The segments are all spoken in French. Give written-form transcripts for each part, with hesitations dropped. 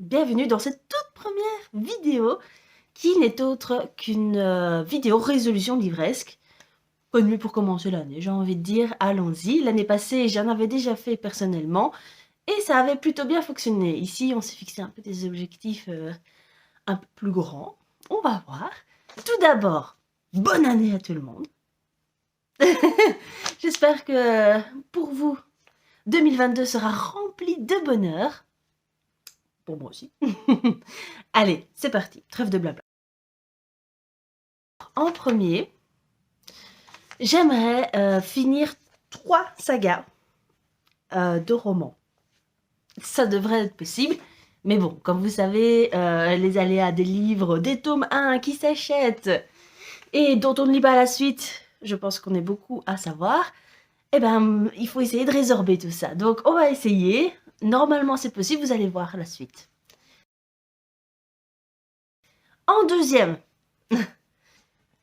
bienvenue dans cette toute première vidéo qui n'est autre qu'une vidéo résolution livresque. Bonne nuit pour commencer l'année, j'ai envie de dire, allons-y. L'année passée, j'en avais déjà fait personnellement et ça avait plutôt bien fonctionné. Ici, on s'est fixé un peu des objectifs un peu plus grands. On va voir. Tout d'abord, bonne année à tout le monde. J'espère que pour vous, 2022 sera rempli de bonheur. Pour moi aussi. Allez, c'est parti, trêve de blabla. En premier, j'aimerais finir 3 sagas de romans. Ça devrait être possible, mais bon, comme vous savez, les aléas des livres, des tomes 1 qui s'achètent et dont on ne lit pas la suite, je pense qu'on est beaucoup à savoir, eh ben, il faut essayer de résorber tout ça. Donc, on va essayer. Normalement, c'est possible, vous allez voir la suite. En deuxième,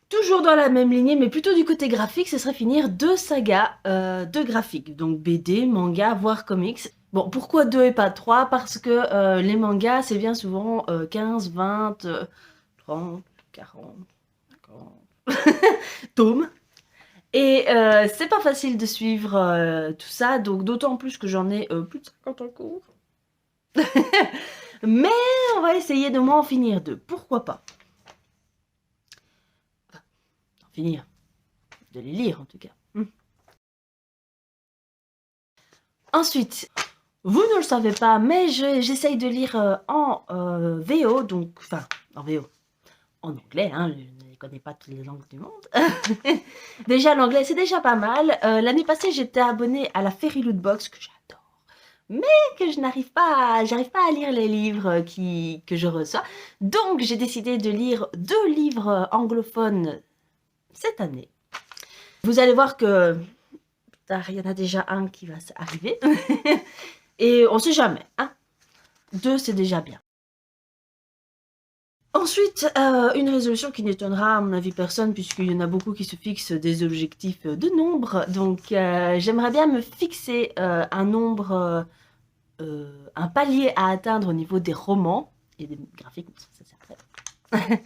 toujours dans la même lignée, mais plutôt du côté graphique, ce serait finir 2 sagas de graphique. Donc BD, manga, voire comics. Bon, pourquoi 2 et pas 3? Parce que les mangas, c'est bien souvent 15, 20, 30, 40, 50 tomes. Et c'est pas facile de suivre tout ça, donc d'autant plus que j'en ai plus de 50 en cours. Mais on va essayer de moins en finir 2. Pourquoi pas? Finir. De les lire en tout cas. Ensuite, vous ne le savez pas, mais j'essaye de lire en VO, donc, enfin, en VO, en anglais, hein, je ne connais pas toutes les langues du monde. Déjà, l'anglais, c'est déjà pas mal. L'année passée, j'étais abonnée à la Fairy Loot Box, que j'adore, mais que je n'arrive pas, j'arrive pas à lire les livres que je reçois. Donc, j'ai décidé de lire 2 livres anglophones cette année. Vous allez voir que il y en a déjà un qui va arriver. Et on sait jamais, hein. 2, c'est déjà bien. Ensuite, une résolution qui n'étonnera à mon avis personne, puisqu'il y en a beaucoup qui se fixent des objectifs de nombre. Donc, j'aimerais bien me fixer un nombre, un palier à atteindre au niveau des romans et des graphiques, ça c'est après.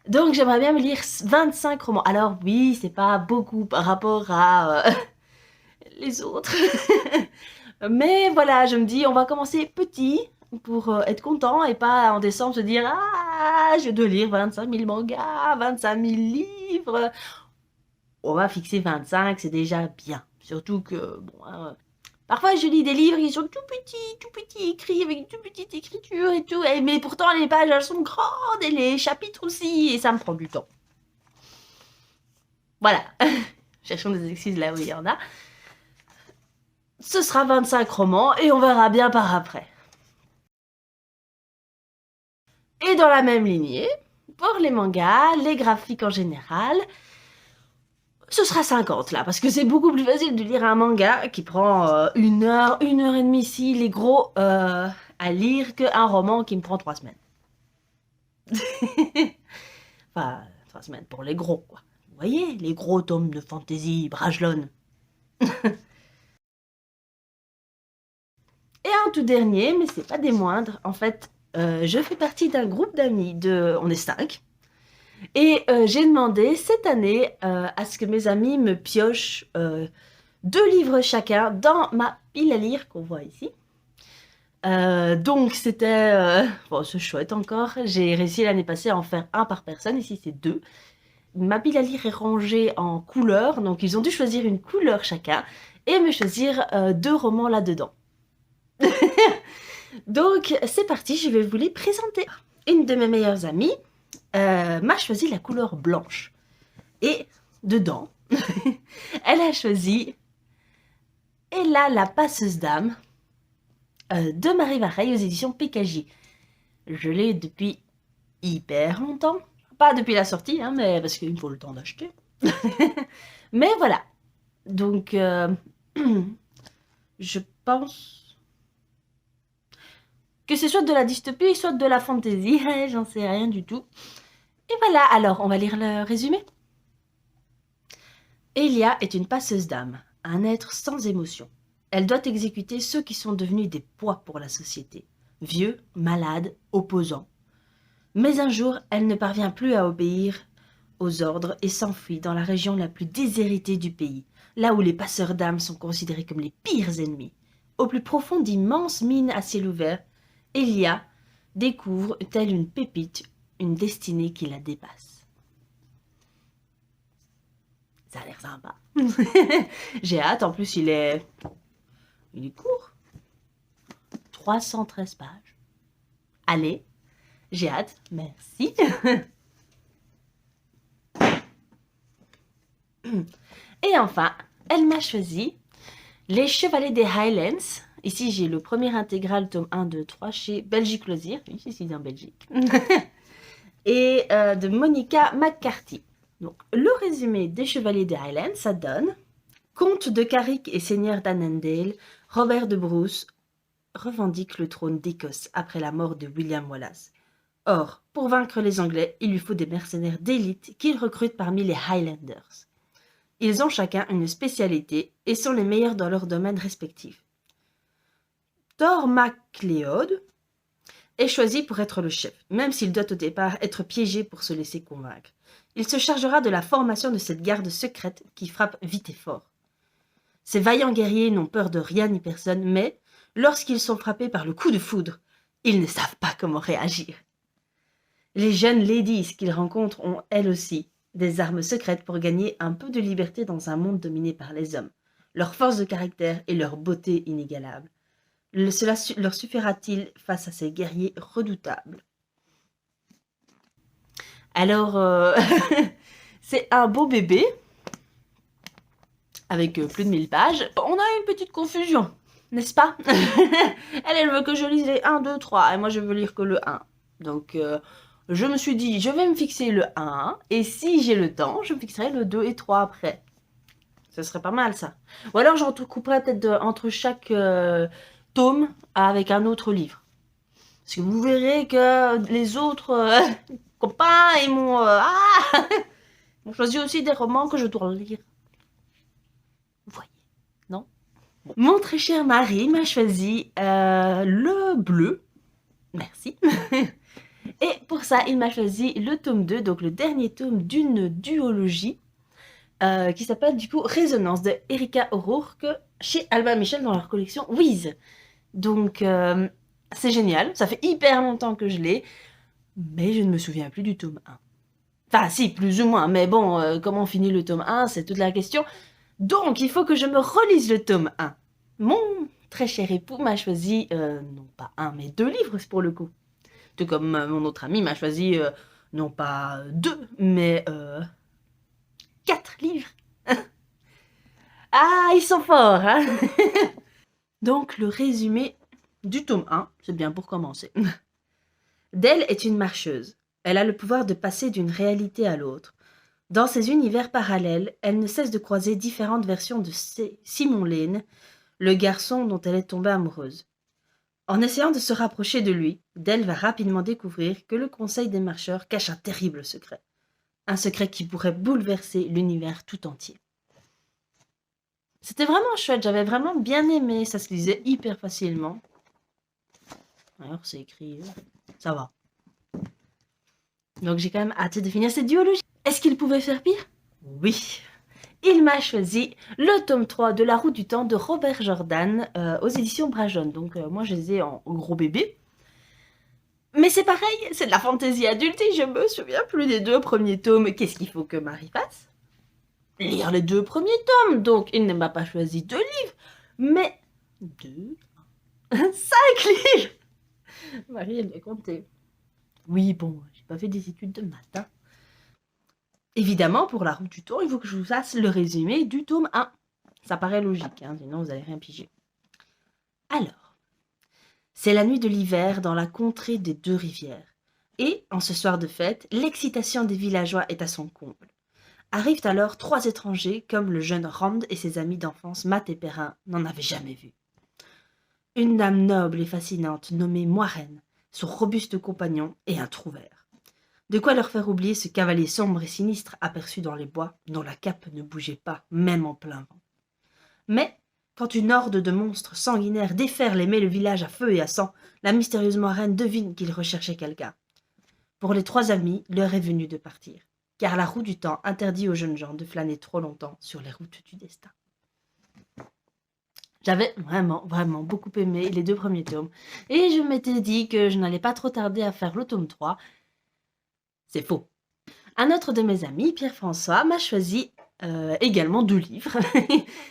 Donc, j'aimerais bien me lire 25 romans. Alors oui, c'est pas beaucoup par rapport à les autres. Mais voilà, je me dis, on va commencer petit pour être content et pas en décembre se dire « Ah, je dois lire 25 000 mangas, 25 000 livres ». On va fixer 25, c'est déjà bien. Surtout que, bon, hein, parfois je lis des livres qui sont tout petits, écrits avec une toute petite écriture et tout. Mais pourtant, les pages, elles sont grandes et les chapitres aussi, et ça me prend du temps. Voilà. Cherchons des excuses là où il y en a. Ce sera 25 romans et on verra bien par après. Et dans la même lignée, pour les mangas, les graphiques en général, ce sera 50 là, parce que c'est beaucoup plus facile de lire un manga qui prend 1 heure, 1 heure et demie si les gros à lire qu'un roman qui me prend 3 semaines. Enfin, 3 semaines pour les gros, quoi. Vous voyez, les gros tomes de fantasy, Brajlon. Et un tout dernier, mais c'est pas des moindres, en fait, je fais partie d'un groupe d'amis, on est 5, et j'ai demandé cette année à ce que mes amis me piochent 2 livres chacun dans ma pile à lire qu'on voit ici. Donc c'était... bon, c'est chouette encore, j'ai réussi l'année passée à en faire 1 par personne, ici c'est 2. Ma pile à lire est rangée en couleurs, donc ils ont dû choisir une couleur chacun, et me choisir 2 romans là-dedans. Donc, c'est parti, je vais vous les présenter. Une de mes meilleures amies m'a choisi la couleur blanche. Et dedans, elle a choisi Ella la passeuse d'âme de Marie Vareille aux éditions PKJ. Je l'ai depuis hyper longtemps. Pas depuis la sortie, hein, mais parce qu'il me faut le temps d'acheter. Mais voilà. Donc, je pense que c'est soit de la dystopie, soit de la fantasy, j'en sais rien du tout. Et voilà, alors on va lire le résumé. Elia est une passeuse d'âme, un être sans émotion. Elle doit exécuter ceux qui sont devenus des poids pour la société. vieux, malade, opposant. Mais un jour, elle ne parvient plus à obéir aux ordres et s'enfuit dans la région la plus déshéritée du pays, là où les passeurs d'âmes sont considérés comme les pires ennemis. Au plus profond d'immenses mines à ciel ouvert, Elia découvre, telle une pépite, une destinée qui la dépasse. Ça a l'air sympa. J'ai hâte, en plus il est court. 313 pages. Allez, j'ai hâte, merci. Et enfin, elle m'a choisi Les Chevaliers des Highlands. Ici, j'ai le premier intégral, tome 1, 2, 3, chez Belgique Loisirs. Oui, ici, en Belgique. Et de Monica McCarthy. Donc, le résumé des Chevaliers des Highlands, ça donne: Comte de Carrick et seigneur d'Annandale, Robert de Bruce revendique le trône d'Écosse après la mort de William Wallace. Or, pour vaincre les Anglais, il lui faut des mercenaires d'élite qu'il recrute parmi les Highlanders. Ils ont chacun une spécialité et sont les meilleurs dans leur domaine respectif. Thor MacLeod est choisi pour être le chef, même s'il doit au départ être piégé pour se laisser convaincre. Il se chargera de la formation de cette garde secrète qui frappe vite et fort. Ces vaillants guerriers n'ont peur de rien ni personne, mais lorsqu'ils sont frappés par le coup de foudre, ils ne savent pas comment réagir. Les jeunes ladies qu'ils rencontrent ont, elles aussi, des armes secrètes pour gagner un peu de liberté dans un monde dominé par les hommes. Leur force de caractère et leur beauté inégalable. Cela leur suffira-t-il face à ces guerriers redoutables? Alors, c'est un beau bébé, avec plus de 1000 pages. On a une petite confusion, n'est-ce pas? Elle veut que je lise les 1, 2, 3, et moi je veux lire que le 1. Donc, je me suis dit, je vais me fixer le 1, et si j'ai le temps, je me fixerai le 2 et 3 après. Ce serait pas mal, ça. Ou alors, j'entrecouperai peut-être entre chaque tome avec un autre livre. Parce que vous verrez que les autres copains, ils m'ont choisi aussi des romans que je dois lire. Vous voyez, non? Bon. Mon très cher mari m'a choisi le bleu. Merci. Et pour ça, il m'a choisi le tome 2, donc le dernier tome d'une duologie qui s'appelle du coup Résonance de Erika O'Rourke chez Albin Michel dans leur collection Wiz. Donc c'est génial, ça fait hyper longtemps que je l'ai, mais je ne me souviens plus du tome 1. Enfin si, plus ou moins, mais bon, comment on finit le tome 1, c'est toute la question. Donc il faut que je me relise le tome 1. Mon très cher époux m'a choisi, non pas un, mais 2 livres pour le coup. Tout comme mon autre ami m'a choisi, non pas 2, mais 4 livres. Ah, ils sont forts, hein. Donc, le résumé du tome 1, c'est bien pour commencer. Dell est une marcheuse. Elle a le pouvoir de passer d'une réalité à l'autre. Dans ces univers parallèles, elle ne cesse de croiser différentes versions de Simon Lane, le garçon dont elle est tombée amoureuse. En essayant de se rapprocher de lui, Dell va rapidement découvrir que le Conseil des marcheurs cache un terrible secret. Un secret qui pourrait bouleverser l'univers tout entier. C'était vraiment chouette, j'avais vraiment bien aimé, ça se lisait hyper facilement. Alors c'est écrit, ça va. Donc j'ai quand même hâte de finir cette duologie. Est-ce qu'il pouvait faire pire? Oui. Il m'a choisi le tome 3 de La Roue du Temps de Robert Jordan aux éditions Brajon. Donc moi je les ai en gros bébé. Mais c'est pareil, c'est de la fantaisie adulte et je me souviens plus des 2 premiers tomes. Qu'est-ce qu'il faut que Marie fasse? Lire les 2 premiers tomes. Donc il ne m'a pas choisi 2 livres, mais 2, 5 livres. Marie, elle doit compter. Oui, bon, j'ai pas fait des études de maths. Hein. Évidemment, pour La Roue du Temps, il faut que je vous fasse le résumé du tome 1. Ça paraît logique, hein, sinon vous n'allez rien piger. Alors, c'est la nuit de l'hiver dans la contrée des 2 rivières. Et, en ce soir de fête, l'excitation des villageois est à son comble. Arrivent alors 3 étrangers, comme le jeune Rand et ses amis d'enfance Matt et Perrin n'en avaient jamais vu. Une dame noble et fascinante nommée Moiraine, son robuste compagnon et un trouvère. De quoi leur faire oublier ce cavalier sombre et sinistre aperçu dans les bois, dont la cape ne bougeait pas, même en plein vent. Mais Quand une horde de monstres sanguinaires déferle et met le village à feu et à sang, la mystérieuse marraine devine qu'il recherchait quelqu'un. Pour les 3 amis, l'heure est venue de partir, car la roue du temps interdit aux jeunes gens de flâner trop longtemps sur les routes du destin. J'avais vraiment beaucoup aimé les 2 premiers tomes, et je m'étais dit que je n'allais pas trop tarder à faire le tome 3. C'est faux. Un autre de mes amis, Pierre-François, m'a choisi également 2 livres.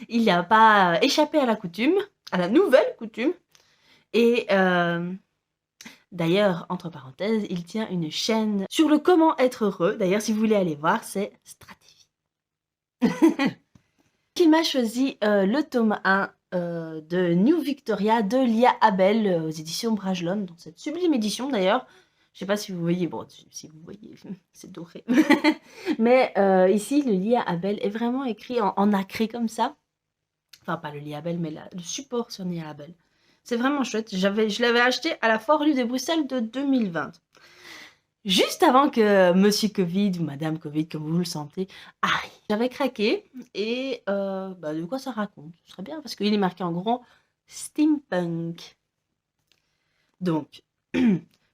Il n'a pas échappé à la coutume, à la nouvelle coutume. Et d'ailleurs, entre parenthèses, il tient une chaîne sur le comment être heureux. D'ailleurs, si vous voulez aller voir, c'est Stratégie. Il m'a choisi le tome 1 de New Victoria de Lia Abel aux éditions Bragelonne, dans cette sublime édition d'ailleurs. Je sais pas si vous voyez, bon, si vous voyez, c'est doré. Mais ici, le Lia Abel est vraiment écrit en nacré comme ça. Enfin, pas le Lia Abel, mais le support sur Lia Abel. C'est vraiment chouette. Je l'avais acheté à la Foire Lue de Bruxelles de 2020. Juste avant que Monsieur Covid ou Madame Covid, comme vous le sentez, arrive. J'avais craqué et de quoi ça raconte? Ce serait bien parce qu'il est marqué en gros Steampunk. Donc,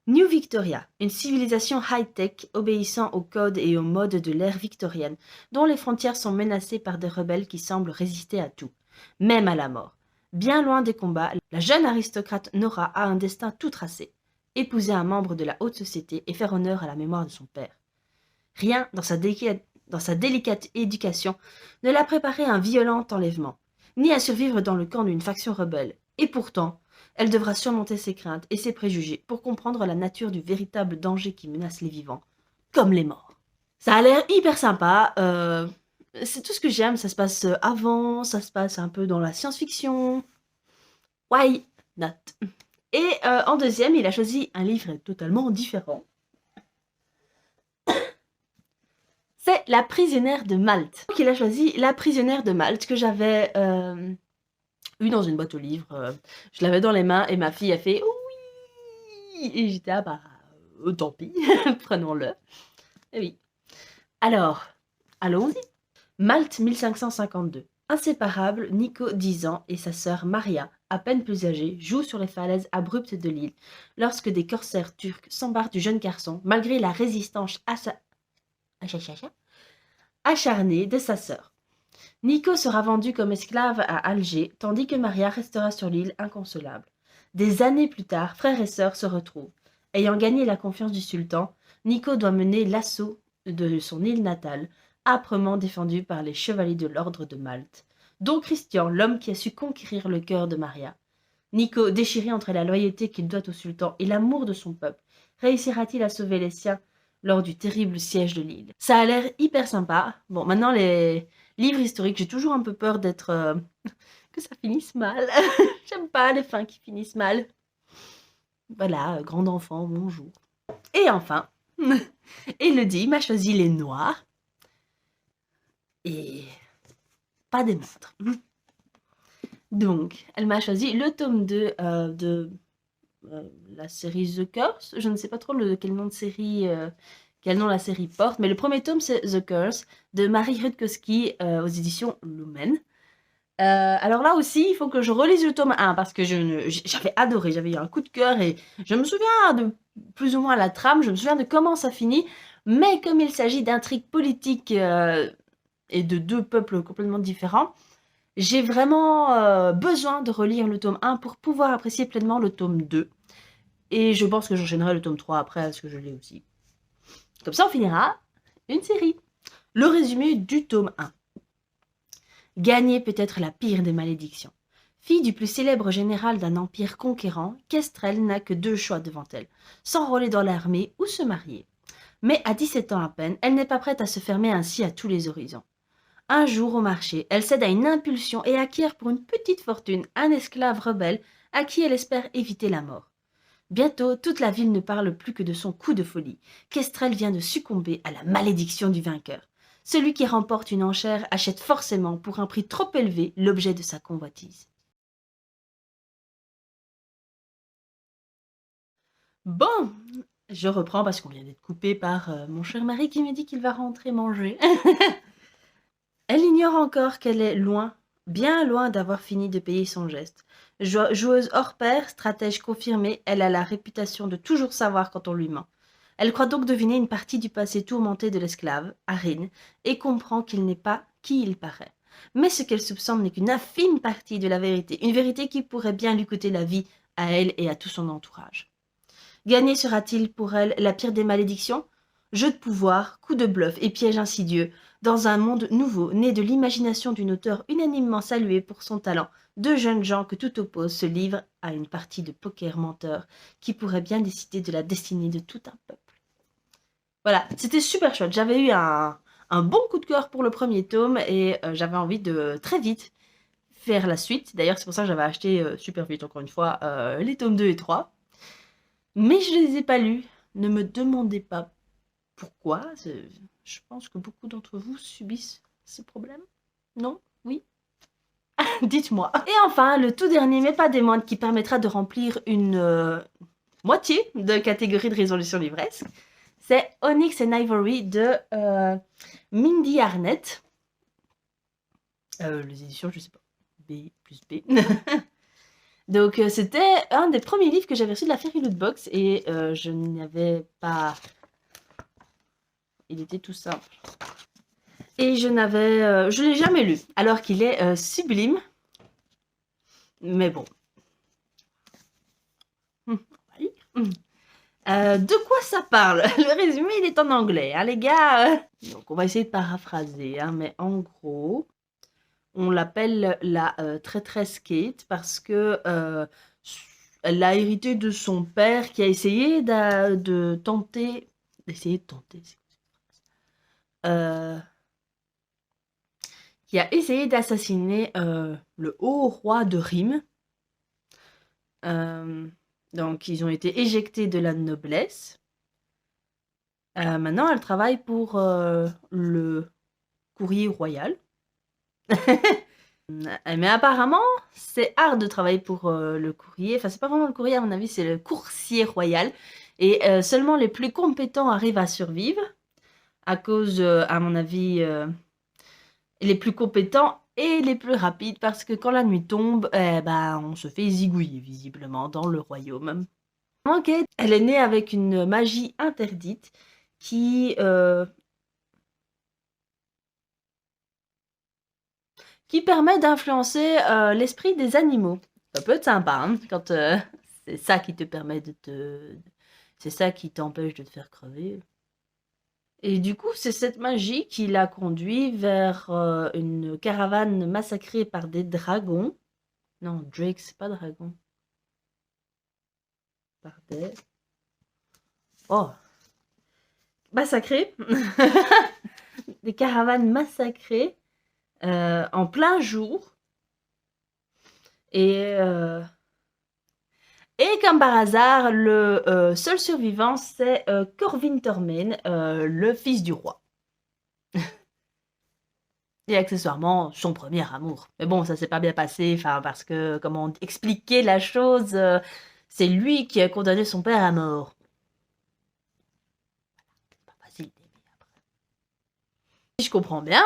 New Victoria, une civilisation high-tech obéissant aux codes et aux modes de l'ère victorienne, dont les frontières sont menacées par des rebelles qui semblent résister à tout, même à la mort. Bien loin des combats, la jeune aristocrate Nora a un destin tout tracé. Épouser un membre de la haute société et faire honneur à la mémoire de son père. Rien dans sa délicate éducation ne l'a préparée à un violent enlèvement, ni à survivre dans le camp d'une faction rebelle. Et pourtant, elle devra surmonter ses craintes et ses préjugés pour comprendre la nature du véritable danger qui menace les vivants, comme les morts. Ça a l'air hyper sympa, c'est tout ce que j'aime, ça se passe avant, ça se passe un peu dans la science-fiction. Why not? Et en deuxième, il a choisi un livre totalement différent. C'est La prisonnière de Malte. Donc il a choisi La prisonnière de Malte, que j'avais eu dans une boîte aux livres. Je l'avais dans les mains et ma fille a fait oui. Et j'étais tant pis, prenons-le. Et oui. Alors, allons-y. Malte 1552. Inséparables, Nico, 10 ans, et sa sœur Maria, à peine plus âgée, jouent sur les falaises abruptes de l'île lorsque des corsaires turcs s'embarquent du jeune garçon, malgré la résistance acharnée de sa sœur. Nico sera vendu comme esclave à Alger, tandis que Maria restera sur l'île inconsolable. Des années plus tard, frères et sœurs se retrouvent. Ayant gagné la confiance du sultan, Nico doit mener l'assaut de son île natale, âprement défendu par les chevaliers de l'ordre de Malte, dont Christian, l'homme qui a su conquérir le cœur de Maria. Nico, déchiré entre la loyauté qu'il doit au sultan et l'amour de son peuple, réussira-t-il à sauver les siens lors du terrible siège de l'île? Ça a l'air hyper sympa. Bon, maintenant, les livres historiques, j'ai toujours un peu peur d'être... que ça finisse mal. J'aime pas les fins qui finissent mal. Voilà, grand enfant, bonjour. Et enfin, Elodie m'a choisi les noirs. Et pas des montres. Donc, elle m'a choisi le tome 2 de la série The Curse. Je ne sais pas trop quel nom la série porte, mais le premier tome, c'est The Curse, de Marie Rutkowski aux éditions Lumen. Alors là aussi, il faut que je relise le tome 1, parce que j'avais adoré, j'avais eu un coup de cœur, et je me souviens de plus ou moins la trame, je me souviens de comment ça finit, mais comme il s'agit d'intrigues politiques et de 2 peuples complètement différents, j'ai vraiment besoin de relire le tome 1 pour pouvoir apprécier pleinement le tome 2. Et je pense que j'enchaînerai le tome 3 après, parce que je l'ai aussi. Comme ça, on finira une série. Le résumé du tome 1. Gagner peut être la pire des malédictions. Fille du plus célèbre général d'un empire conquérant, Kestrel n'a que 2 choix devant elle, s'enrôler dans l'armée ou se marier. Mais à 17 ans à peine, elle n'est pas prête à se fermer ainsi à tous les horizons. Un jour au marché, elle cède à une impulsion et acquiert pour une petite fortune un esclave rebelle à qui elle espère éviter la mort. Bientôt, toute la ville ne parle plus que de son coup de folie. Kestrel vient de succomber à la malédiction du vainqueur. Celui qui remporte une enchère achète forcément pour un prix trop élevé l'objet de sa convoitise. Bon, je reprends parce qu'on vient d'être coupé par mon cher mari qui me dit qu'il va rentrer manger. Elle ignore encore qu'elle est loin bien loin d'avoir fini de payer son geste. Joueuse hors pair, stratège confirmée, elle a la réputation de toujours savoir quand on lui ment. Elle croit donc deviner une partie du passé tourmenté de l'esclave, Arin, et comprend qu'il n'est pas qui il paraît. Mais ce qu'elle soupçonne n'est qu'une infime partie de la vérité, une vérité qui pourrait bien lui coûter la vie à elle et à tout son entourage. Gagner sera-t-il pour elle la pire des malédictions? Jeu de pouvoir, coup de bluff et piège insidieux, dans un monde nouveau, né de l'imagination d'une auteure unanimement saluée pour son talent, deux jeunes gens que tout oppose se livrent à une partie de poker menteur qui pourrait bien décider de la destinée de tout un peuple. Voilà, c'était super chouette. J'avais eu un bon coup de cœur pour le premier tome et j'avais envie de très vite faire la suite. D'ailleurs, c'est pour ça que j'avais acheté super vite, encore une fois, les tomes 2 et 3. Mais je ne les ai pas lus. Ne me demandez pas pourquoi. Je pense que beaucoup d'entre vous subissent ce problème. Non? Oui? Dites-moi. Et enfin, le tout dernier, mais pas des moindres, qui permettra de remplir une moitié de catégorie de résolution livresque, c'est Onyx and Ivory de Mindy Arnett. Les éditions, je sais pas. B plus B. Donc, c'était un des premiers livres que j'avais reçu de la Fairy Loot Box et je n'avais pas... Il était tout simple. Et je l'ai jamais lu, alors qu'il est sublime. Mais bon. De quoi ça parle? Le résumé, il est en anglais, hein, les gars. Donc, on va essayer de paraphraser, hein, mais en gros, on l'appelle la traîtresse Kate parce que elle a hérité de son père qui a essayé de tenter... D'essayer de tenter, qui a essayé d'assassiner le haut roi de Rime. Donc, ils ont été éjectés de la noblesse. Maintenant, elle travaille pour le courrier royal. Mais apparemment, c'est hard de travailler pour le courrier. Enfin, c'est pas vraiment le courrier, à mon avis, c'est le coursier royal. Et seulement les plus compétents arrivent à survivre. À cause, à mon avis, les plus compétents et les plus rapides. Parce que quand la nuit tombe, on se fait zigouiller, visiblement, dans le royaume. Kate, elle est née avec une magie interdite qui permet d'influencer l'esprit des animaux. Ça peut être sympa, hein, quand c'est ça qui te permet de te... C'est ça qui t'empêche de te faire crever. Et du coup, c'est cette magie qui l'a conduit vers une caravane massacrée par des dragons. Non, Drake, c'est pas dragon. Par des... Oh, massacrés. Des caravanes massacrées en plein jour. Et comme par hasard, le seul survivant, c'est Corvin Tormain, le fils du roi. Et accessoirement, son premier amour. Mais bon, ça s'est pas bien passé, parce que, comment expliquer la chose, c'est lui qui a condamné son père à mort. Si je comprends bien,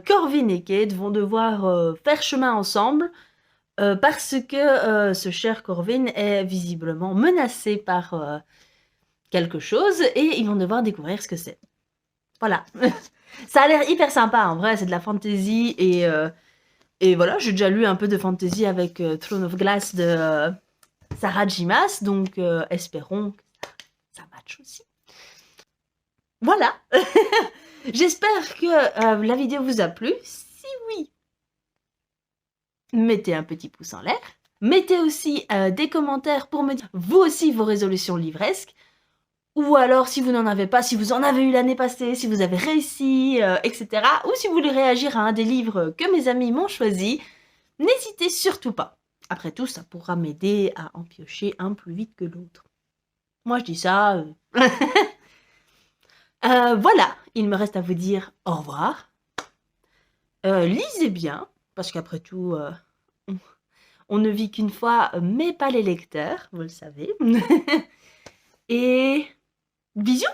Corvin et Kate vont devoir faire chemin ensemble parce que ce cher Corvin est visiblement menacé par quelque chose et ils vont devoir découvrir ce que c'est. Voilà. Ça a l'air hyper sympa, en vrai, c'est de la fantasy et voilà, j'ai déjà lu un peu de fantasy avec Throne of Glass de Sarah J. Maas, donc espérons que ça match aussi. Voilà. J'espère que la vidéo vous a plu. Si oui, mettez un petit pouce en l'air. Mettez aussi des commentaires pour me dire vous aussi vos résolutions livresques. Ou alors, si vous n'en avez pas, si vous en avez eu l'année passée, si vous avez réussi, etc. Ou si vous voulez réagir à un des livres que mes amis m'ont choisi, n'hésitez surtout pas. Après tout, ça pourra m'aider à en piocher un plus vite que l'autre. Moi, je dis ça... voilà, il me reste à vous dire au revoir. Lisez bien, parce qu'après tout, on ne vit qu'une fois, mais pas les lecteurs, vous le savez. Et bisous!